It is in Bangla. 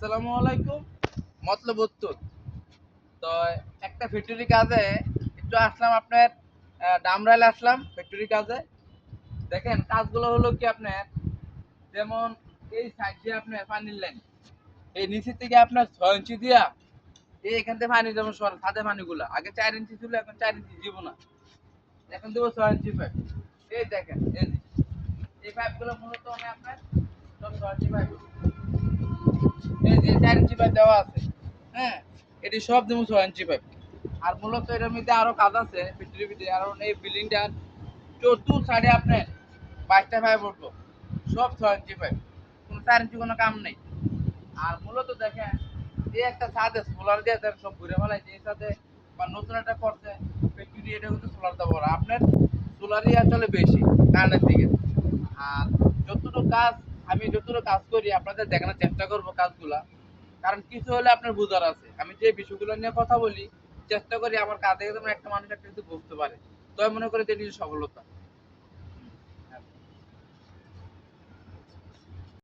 আসসালামু আলাইকুম। মতলব উত্তর। তো একটা ফ্যাক্টরি কাজে একটু আসলাম আপনার ডামরাইলে আসলাম ফ্যাক্টরি কাজে। দেখেন কাজগুলো হলো কি আপনার, যেমন এই সাইড দিয়ে আপনার পানির লাইন, এই নিচের থেকে আপনার 6 ইঞ্চি দিয়া এই এখান থেকে পানি যেমন সাদে পানিগুলো আগে 4 ইঞ্চি ছিল, এখন 4 ইঞ্চি দিব না, এখন দেবো 6 ইঞ্চি পাইপ। এই দেখেন এই পাইপগুলো মূলত আমি আপনার সব 6 ইঞ্চি পাইপ, এই যে 4 ইঞ্চি পাইপ দেওয়া আছে। হ্যাঁ, এটি সব দেবো 6 ইঞ্চি পাইপ। আর মূলত এটার মধ্যে আরো কাজ আছে পৃথিবীর ভিতরে, আর এই বিল্ডিংটার চতুর সাইডে আপনার 22টা পাইপ উঠবো, সব 6 ইঞ্চি পাইপ, কোনো 4 ইঞ্চি কোনো কাম নেই। আর মূলত দেখেন এই একটা ছাদে সোলার দিয়ে দেন সব ঘুরে ফেলাইছে এই সাথে, বা নতুন একটা করছে ফ্যাক্টরি, এটা কিন্তু সোলার দেওয়া আপনার সোলারই আসলে বেশি কারেন্টের দিকে। আর যতটুকু কাজ, আমি যতটুকু কাজ করি আপনাদের দেখানোর চেষ্টা করব কাজগুলা, কারণ কিছু হলে আপনার বুঝার আছে। আমি যে বিষয়গুলো নিয়ে কথা বলি চেষ্টা করি আমার কাজে যেন একটা মানুষ একটা কিছু বুঝতে পারে, তো আমি মনে করি যে এটি সফলতা।